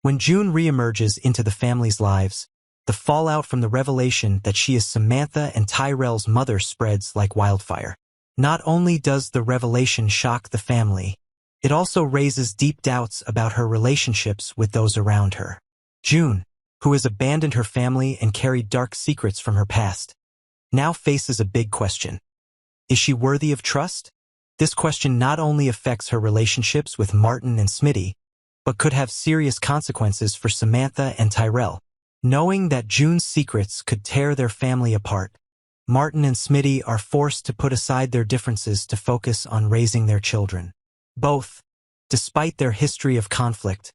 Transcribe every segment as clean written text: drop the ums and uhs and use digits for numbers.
When June reemerges into the family's lives, the fallout from the revelation that she is Samantha and Tyrell's mother spreads like wildfire. Not only does the revelation shock the family, it also raises deep doubts about her relationships with those around her. June, who has abandoned her family and carried dark secrets from her past, now faces a big question. Is she worthy of trust? This question not only affects her relationships with Martin and Smitty, but could have serious consequences for Samantha and Tyrell. Knowing that June's secrets could tear their family apart, Martin and Smitty are forced to put aside their differences to focus on raising their children. Both, despite their history of conflict,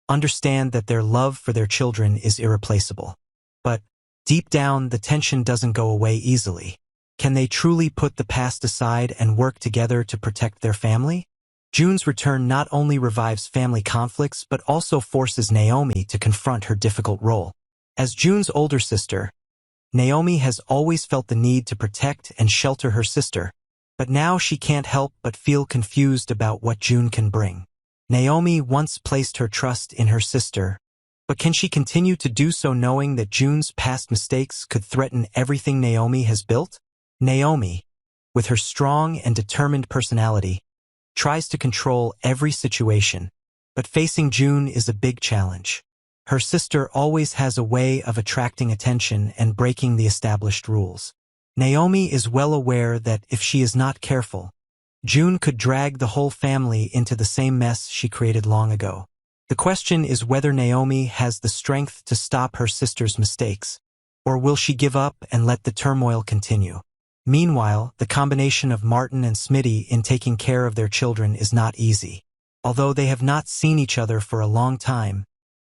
understand that their love for their children is irreplaceable. But, deep down, the tension doesn't go away easily. Can they truly put the past aside and work together to protect their family? June's return not only revives family conflicts but also forces Naomi to confront her difficult role. As June's older sister, Naomi has always felt the need to protect and shelter her sister, but now she can't help but feel confused about what June can bring. Naomi once placed her trust in her sister, but can she continue to do so knowing that June's past mistakes could threaten everything Naomi has built? Naomi, with her strong and determined personality, tries to control every situation, but facing June is a big challenge. Her sister always has a way of attracting attention and breaking the established rules. Naomi is well aware that if she is not careful, June could drag the whole family into the same mess she created long ago. The question is whether Naomi has the strength to stop her sister's mistakes, or will she give up and let the turmoil continue? Meanwhile, the combination of Martin and Smitty in taking care of their children is not easy. Although they have not seen each other for a long time,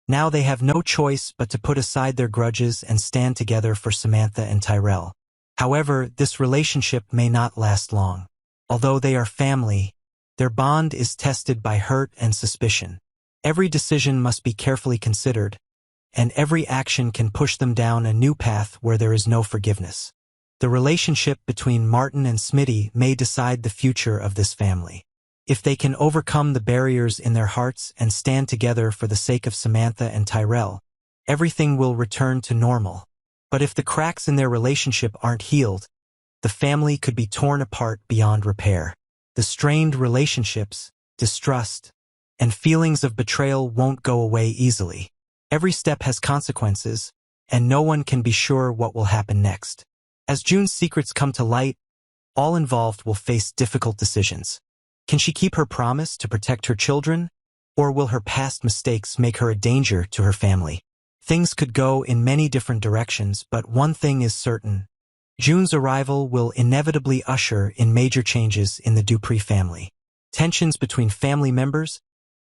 now they have no choice but to put aside their grudges and stand together for Samantha and Tyrell. However, this relationship may not last long. Although they are family, their bond is tested by hurt and suspicion. Every decision must be carefully considered, and every action can push them down a new path where there is no forgiveness. The relationship between Martin and Smitty may decide the future of this family. If they can overcome the barriers in their hearts and stand together for the sake of Samantha and Tyrell, everything will return to normal. But if the cracks in their relationship aren't healed, the family could be torn apart beyond repair. The strained relationships, distrust, and feelings of betrayal won't go away easily. Every step has consequences, and no one can be sure what will happen next. As June's secrets come to light, all involved will face difficult decisions. Can she keep her promise to protect her children, or will her past mistakes make her a danger to her family? Things could go in many different directions, but one thing is certain. June's arrival will inevitably usher in major changes in the Dupree family. Tensions between family members,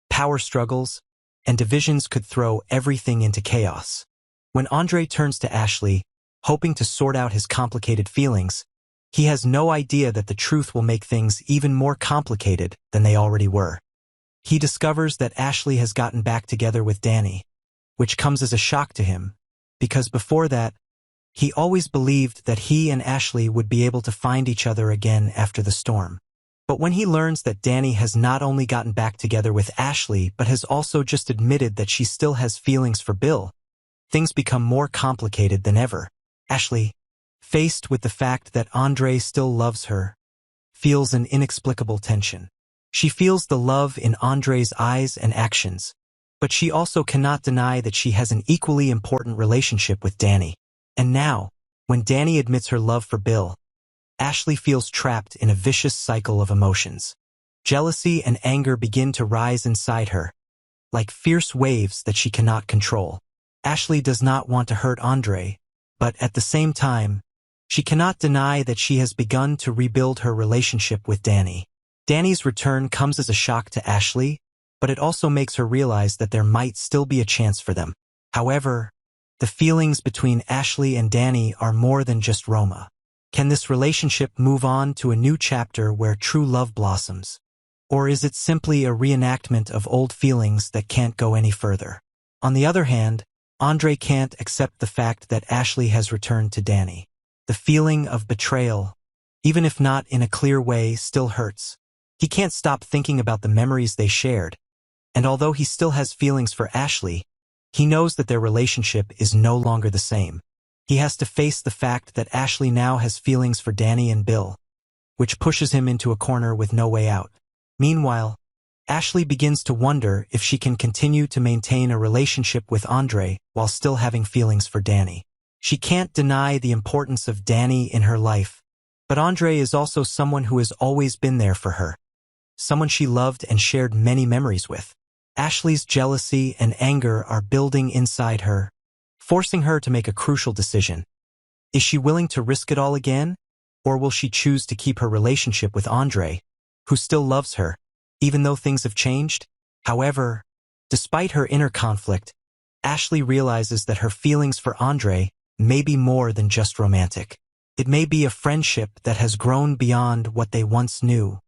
power struggles, and divisions could throw everything into chaos. When Andre turns to Ashley, hoping to sort out his complicated feelings, he has no idea that the truth will make things even more complicated than they already were. He discovers that Ashley has gotten back together with Danny, which comes as a shock to him, because before that, he always believed that he and Ashley would be able to find each other again after the storm. But when he learns that Danny has not only gotten back together with Ashley but has also just admitted that she still has feelings for Bill, things become more complicated than ever. Ashley, faced with the fact that Andre still loves her, feels an inexplicable tension. She feels the love in Andre's eyes and actions, but she also cannot deny that she has an equally important relationship with Danny. And now, when Danny admits her love for Bill, Ashley feels trapped in a vicious cycle of emotions. Jealousy and anger begin to rise inside her, like fierce waves that she cannot control. Ashley does not want to hurt Andre, but at the same time, she cannot deny that she has begun to rebuild her relationship with Danny. Danny's return comes as a shock to Ashley, but it also makes her realize that there might still be a chance for them. However, the feelings between Ashley and Danny are more than just Roma. Can this relationship move on to a new chapter where true love blossoms? Or is it simply a reenactment of old feelings that can't go any further? On the other hand, Andre can't accept the fact that Ashley has returned to Danny. The feeling of betrayal, even if not in a clear way, still hurts. He can't stop thinking about the memories they shared, and although he still has feelings for Ashley, He knows that their relationship is no longer the same. He has to face the fact that Ashley now has feelings for Danny and Bill, which pushes him into a corner with no way out. Meanwhile, Ashley begins to wonder if she can continue to maintain a relationship with Andre while still having feelings for Danny. She can't deny the importance of Danny in her life, but Andre is also someone who has always been there for her, someone she loved and shared many memories with. Ashley's jealousy and anger are building inside her, forcing her to make a crucial decision. Is she willing to risk it all again, or will she choose to keep her relationship with Andre, who still loves her, even though things have changed? However, despite her inner conflict, Ashley realizes that her feelings for Andre may be more than just romantic. It may be a friendship that has grown beyond what they once knew,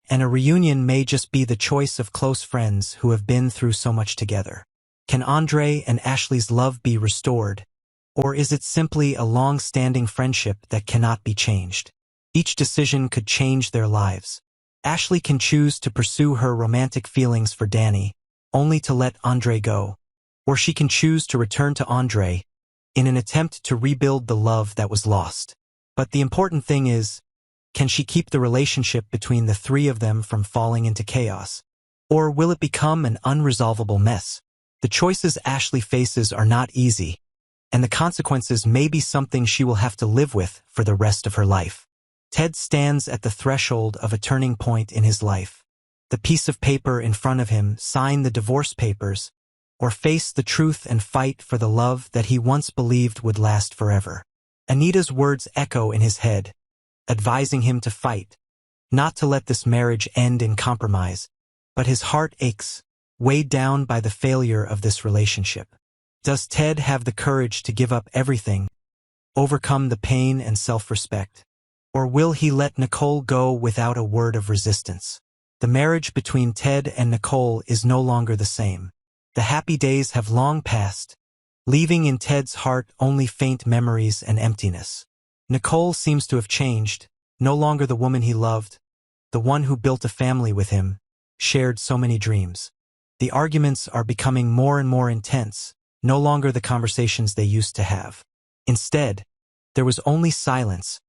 and a reunion may just be the choice of close friends who have been through so much together. Can Andre and Ashley's love be restored, or is it simply a long-standing friendship that cannot be changed? Each decision could change their lives. Ashley can choose to pursue her romantic feelings for Danny, only to let Andre go, or she can choose to return to Andre in an attempt to rebuild the love that was lost. But the important thing is, can she keep the relationship between the three of them from falling into chaos? Or will it become an unresolvable mess? The choices Ashley faces are not easy, and the consequences may be something she will have to live with for the rest of her life. Ted stands at the threshold of a turning point in his life. The piece of paper in front of him: sign the divorce papers, or face the truth and fight for the love that he once believed would last forever. Anita's words echo in his head, advising him to fight, not to let this marriage end in compromise. But his heart aches, weighed down by the failure of this relationship. Does Ted have the courage to give up everything, overcome the pain and self-respect? Or will he let Nicole go without a word of resistance? The marriage between Ted and Nicole is no longer the same. The happy days have long passed, leaving in Ted's heart only faint memories and emptiness. Nicole seems to have changed, no longer the woman he loved, the one who built a family with him, shared so many dreams. The arguments are becoming more and more intense, no longer the conversations they used to have. Instead, there was only silence,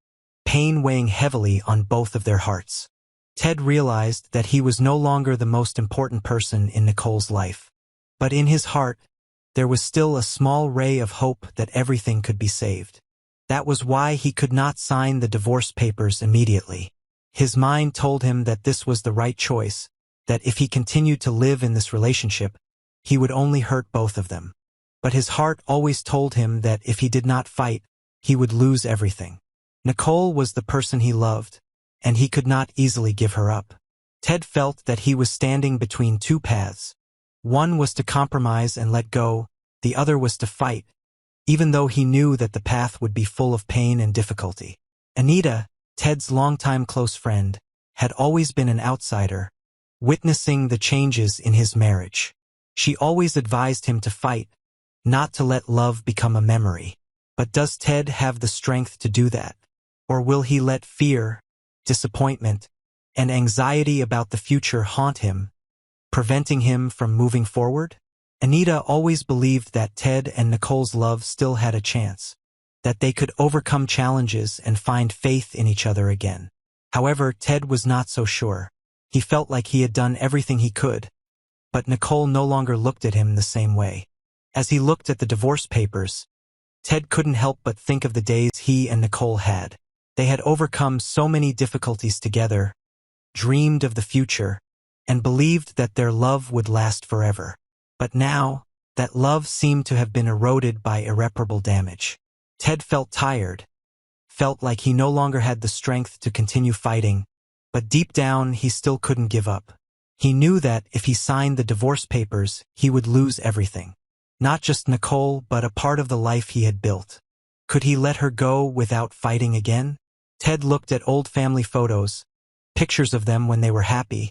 pain weighing heavily on both of their hearts. Ted realized that he was no longer the most important person in Nicole's life. But in his heart, there was still a small ray of hope that everything could be saved. That was why he could not sign the divorce papers immediately. His mind told him that this was the right choice, that if he continued to live in this relationship, he would only hurt both of them. But his heart always told him that if he did not fight, he would lose everything. Nicole was the person he loved, and he could not easily give her up. Ted felt that he was standing between two paths. One was to compromise and let go, the other was to fight, even though he knew that the path would be full of pain and difficulty. Anita, Ted's longtime close friend, had always been an outsider, witnessing the changes in his marriage. She always advised him to fight, not to let love become a memory. But does Ted have the strength to do that? Or will he let fear, disappointment, and anxiety about the future haunt him, preventing him from moving forward? Anita always believed that Ted and Nicole's love still had a chance, that they could overcome challenges and find faith in each other again. However, Ted was not so sure. He felt like he had done everything he could, but Nicole no longer looked at him the same way. As he looked at the divorce papers, Ted couldn't help but think of the days he and Nicole had. They had overcome so many difficulties together, dreamed of the future, and believed that their love would last forever. But now, that love seemed to have been eroded by irreparable damage. Ted felt tired, felt like he no longer had the strength to continue fighting, but deep down he still couldn't give up. He knew that if he signed the divorce papers, he would lose everything. Not just Nicole, but a part of the life he had built. Could he let her go without fighting again? Ted looked at old family photos, pictures of them when they were happy,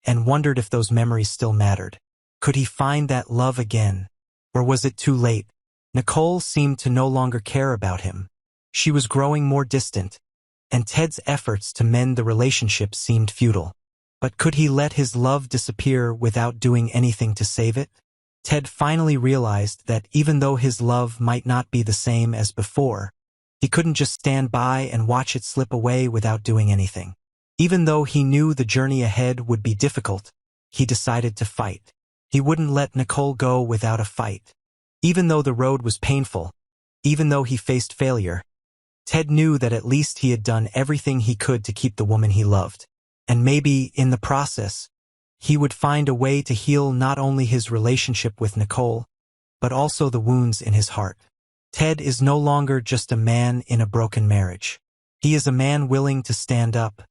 and wondered if those memories still mattered. Could he find that love again? Or was it too late? Nicole seemed to no longer care about him. She was growing more distant, and Ted's efforts to mend the relationship seemed futile. But could he let his love disappear without doing anything to save it? Ted finally realized that even though his love might not be the same as before, he couldn't just stand by and watch it slip away without doing anything. Even though he knew the journey ahead would be difficult, he decided to fight. He wouldn't let Nicole go without a fight. Even though the road was painful, even though he faced failure, Ted knew that at least he had done everything he could to keep the woman he loved. And maybe, in the process, he would find a way to heal not only his relationship with Nicole, but also the wounds in his heart. Ted is no longer just a man in a broken marriage. He is a man willing to stand up,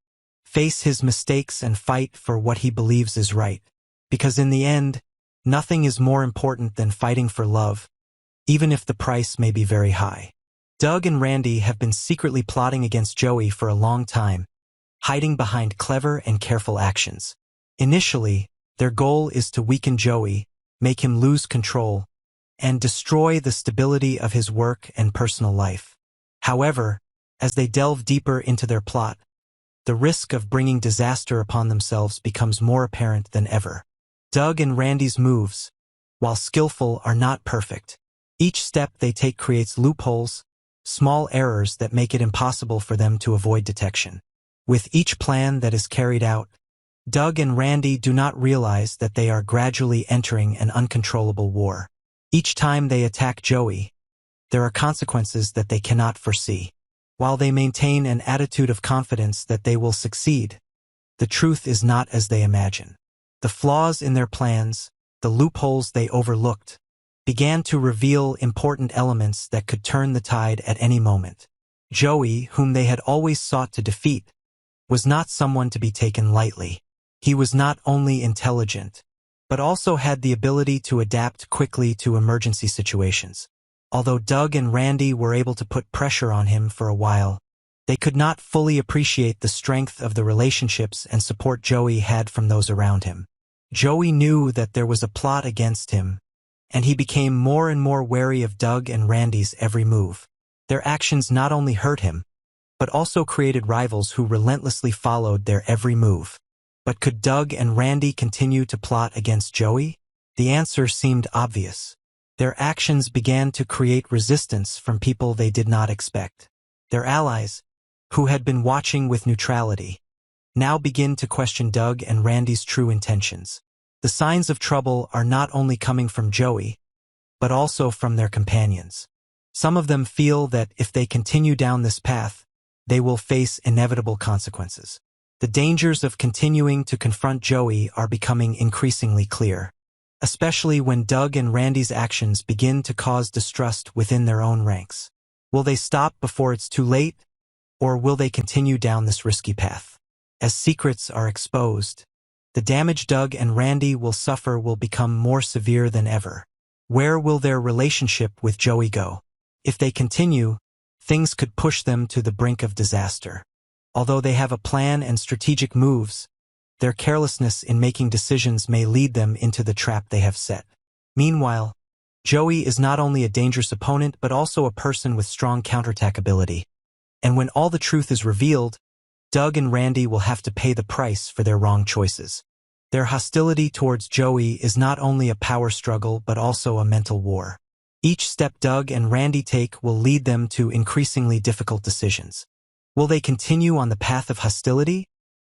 face his mistakes and fight for what he believes is right. Because in the end, nothing is more important than fighting for love, even if the price may be very high. Doug and Randy have been secretly plotting against Joey for a long time, hiding behind clever and careful actions. Initially, their goal is to weaken Joey, make him lose control, and destroy the stability of his work and personal life. However, as they delve deeper into their plot, the risk of bringing disaster upon themselves becomes more apparent than ever. Doug and Randy's moves, while skillful, are not perfect. Each step they take creates loopholes, small errors that make it impossible for them to avoid detection. With each plan that is carried out, Doug and Randy do not realize that they are gradually entering an uncontrollable war. Each time they attack Joey, there are consequences that they cannot foresee. While they maintain an attitude of confidence that they will succeed, the truth is not as they imagine. The flaws in their plans, the loopholes they overlooked, began to reveal important elements that could turn the tide at any moment. Joey, whom they had always sought to defeat, was not someone to be taken lightly. He was not only intelligent, but also had the ability to adapt quickly to emergency situations. Although Doug and Randy were able to put pressure on him for a while, they could not fully appreciate the strength of the relationships and support Joey had from those around him. Joey knew that there was a plot against him, and he became more and more wary of Doug and Randy's every move. Their actions not only hurt him, but also created rivals who relentlessly followed their every move. But could Doug and Randy continue to plot against Joey? The answer seemed obvious. Their actions began to create resistance from people they did not expect. Their allies, who had been watching with neutrality, now begin to question Doug and Randy's true intentions. The signs of trouble are not only coming from Joey, but also from their companions. Some of them feel that if they continue down this path, they will face inevitable consequences. The dangers of continuing to confront Joey are becoming increasingly clear, especially when Doug and Randy's actions begin to cause distrust within their own ranks. Will they stop before it's too late, or will they continue down this risky path? As secrets are exposed, the damage Doug and Randy will suffer will become more severe than ever. Where will their relationship with Joey go? If they continue, things could push them to the brink of disaster. Although they have a plan and strategic moves, their carelessness in making decisions may lead them into the trap they have set. Meanwhile, Joey is not only a dangerous opponent but also a person with strong counterattack ability. And when all the truth is revealed, Doug and Randy will have to pay the price for their wrong choices. Their hostility towards Joey is not only a power struggle but also a mental war. Each step Doug and Randy take will lead them to increasingly difficult decisions. Will they continue on the path of hostility?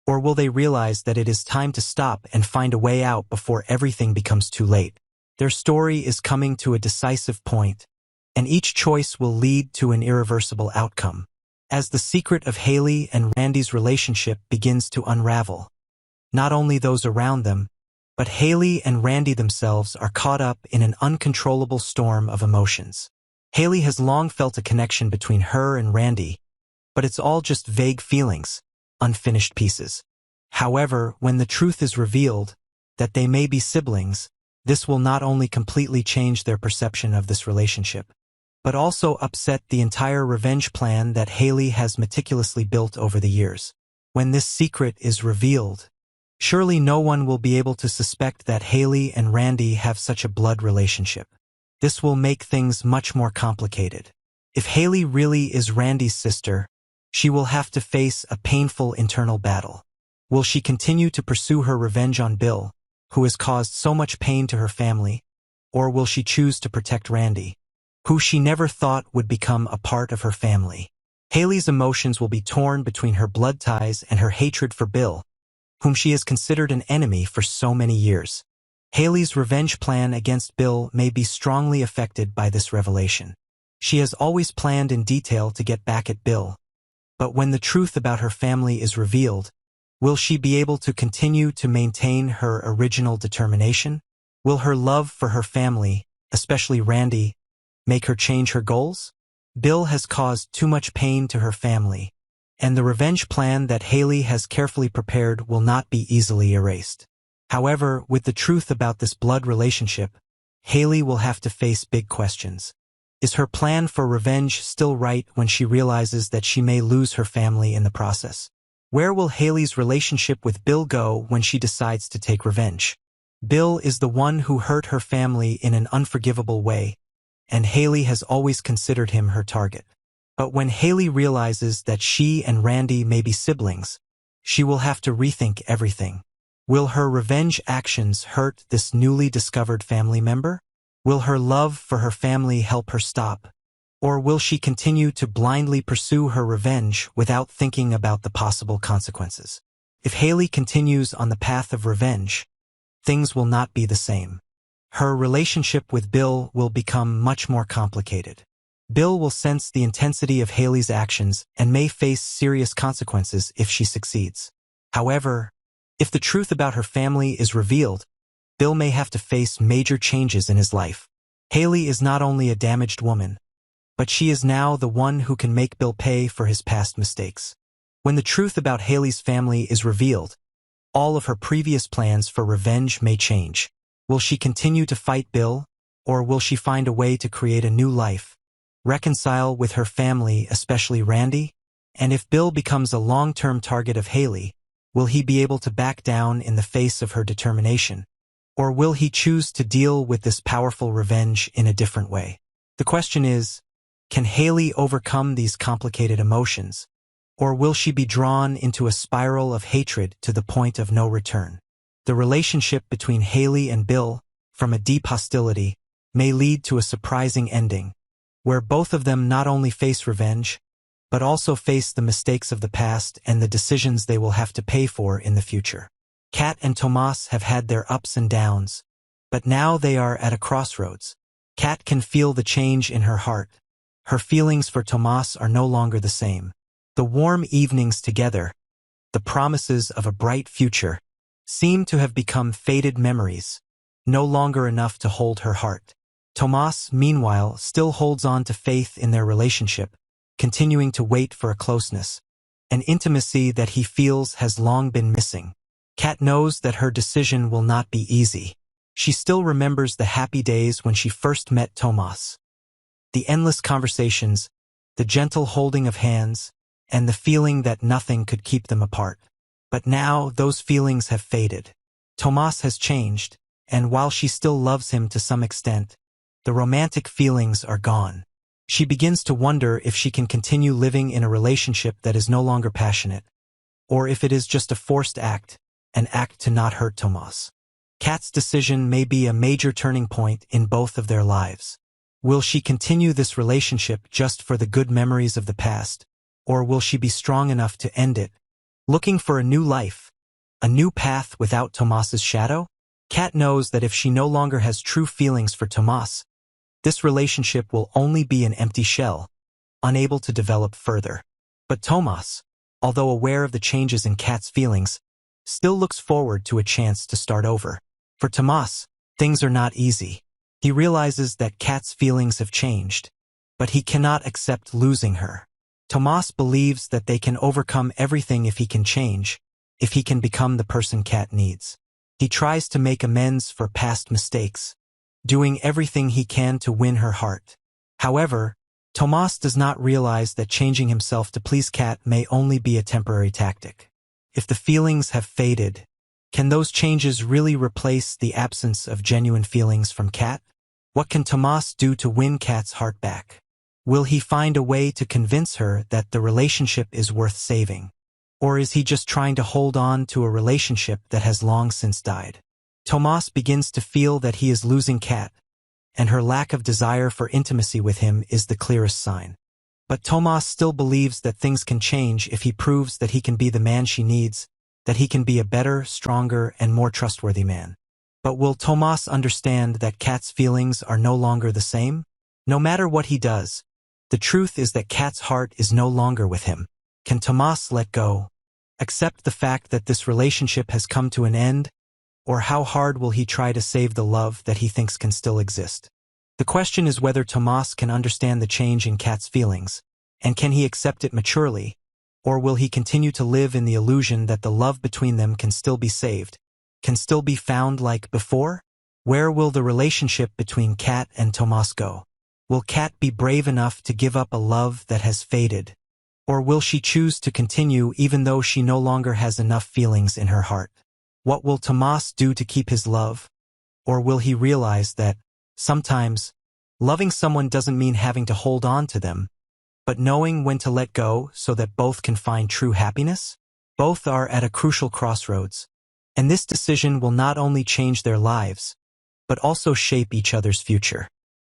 Or will they realize that it is time to stop and find a way out before everything becomes too late? Their story is coming to a decisive point, and each choice will lead to an irreversible outcome. As the secret of Haley and Randy's relationship begins to unravel, not only those around them, but Haley and Randy themselves are caught up in an uncontrollable storm of emotions. Haley has long felt a connection between her and Randy, but it's all just vague feelings, unfinished pieces. However, when the truth is revealed, that they may be siblings, this will not only completely change their perception of this relationship, but also upset the entire revenge plan that Haley has meticulously built over the years. When this secret is revealed, surely no one will be able to suspect that Haley and Randy have such a blood relationship. This will make things much more complicated. If Haley really is Randy's sister, she will have to face a painful internal battle. Will she continue to pursue her revenge on Bill, who has caused so much pain to her family? or will she choose to protect Randy, who she never thought would become a part of her family? Haley's emotions will be torn between her blood ties and her hatred for Bill, whom she has considered an enemy for so many years. Haley's revenge plan against Bill may be strongly affected by this revelation. She has always planned in detail to get back at Bill, but when the truth about her family is revealed, will she be able to continue to maintain her original determination? Will her love for her family, especially Randy, make her change her goals? Bill has caused too much pain to her family, and the revenge plan that Haley has carefully prepared will not be easily erased. However, with the truth about this blood relationship, Haley will have to face big questions. Is her plan for revenge still right when she realizes that she may lose her family in the process? Where will Haley's relationship with Bill go when she decides to take revenge? Bill is the one who hurt her family in an unforgivable way, and Haley has always considered him her target. But when Haley realizes that she and Randy may be siblings, she will have to rethink everything. Will her revenge actions hurt this newly discovered family member? Will her love for her family help her stop? Or will she continue to blindly pursue her revenge without thinking about the possible consequences? If Haley continues on the path of revenge, things will not be the same. Her relationship with Bill will become much more complicated. Bill will sense the intensity of Haley's actions and may face serious consequences if she succeeds. However, if the truth about her family is revealed, Bill may have to face major changes in his life. Haley is not only a damaged woman, but she is now the one who can make Bill pay for his past mistakes. When the truth about Haley's family is revealed, all of her previous plans for revenge may change. Will she continue to fight Bill, or will she find a way to create a new life, reconcile with her family, especially Randy? And if Bill becomes a long-term target of Haley, will he be able to back down in the face of her determination? Or will he choose to deal with this powerful revenge in a different way? The question is, can Haley overcome these complicated emotions, or will she be drawn into a spiral of hatred to the point of no return? The relationship between Haley and Bill, from a deep hostility, may lead to a surprising ending, where both of them not only face revenge, but also face the mistakes of the past and the decisions they will have to pay for in the future. Kat and Tomas have had their ups and downs, but now they are at a crossroads. Kat can feel the change in her heart. Her feelings for Tomas are no longer the same. The warm evenings together, the promises of a bright future, seem to have become faded memories, no longer enough to hold her heart. Tomas, meanwhile, still holds on to faith in their relationship, continuing to wait for a closeness, an intimacy that he feels has long been missing. Kat knows that her decision will not be easy. She still remembers the happy days when she first met Tomas. The endless conversations, the gentle holding of hands, and the feeling that nothing could keep them apart. But now those feelings have faded. Tomas has changed, and while she still loves him to some extent, the romantic feelings are gone. She begins to wonder if she can continue living in a relationship that is no longer passionate, or if it is just a forced act, an act to not hurt Tomas. Kat's decision may be a major turning point in both of their lives. Will she continue this relationship just for the good memories of the past, or will she be strong enough to end it, looking for a new life, a new path without Tomas's shadow? Kat knows that if she no longer has true feelings for Tomas, this relationship will only be an empty shell, unable to develop further. But Tomas, although aware of the changes in Kat's feelings, still looks forward to a chance to start over. For Tomas, things are not easy. He realizes that Kat's feelings have changed, but he cannot accept losing her. Tomas believes that they can overcome everything if he can change, if he can become the person Kat needs. He tries to make amends for past mistakes, doing everything he can to win her heart. However, Tomas does not realize that changing himself to please Kat may only be a temporary tactic. If the feelings have faded, can those changes really replace the absence of genuine feelings from Kat? What can Tomas do to win Kat's heart back? Will he find a way to convince her that the relationship is worth saving? Or is he just trying to hold on to a relationship that has long since died? Tomas begins to feel that he is losing Kat, and her lack of desire for intimacy with him is the clearest sign. But Tomas still believes that things can change if he proves that he can be the man she needs, that he can be a better, stronger, and more trustworthy man. But will Tomas understand that Kat's feelings are no longer the same? No matter what he does, the truth is that Kat's heart is no longer with him. Can Tomas let go? Accept the fact that this relationship has come to an end? Or how hard will he try to save the love that he thinks can still exist? The question is whether Tomas can understand the change in Kat's feelings, and can he accept it maturely, or will he continue to live in the illusion that the love between them can still be saved, can still be found like before? Where will the relationship between Kat and Tomas go? Will Kat be brave enough to give up a love that has faded? Or will she choose to continue even though she no longer has enough feelings in her heart? What will Tomas do to keep his love? Or will he realize that, sometimes, loving someone doesn't mean having to hold on to them, but knowing when to let go so that both can find true happiness? Both are at a crucial crossroads, and this decision will not only change their lives, but also shape each other's future.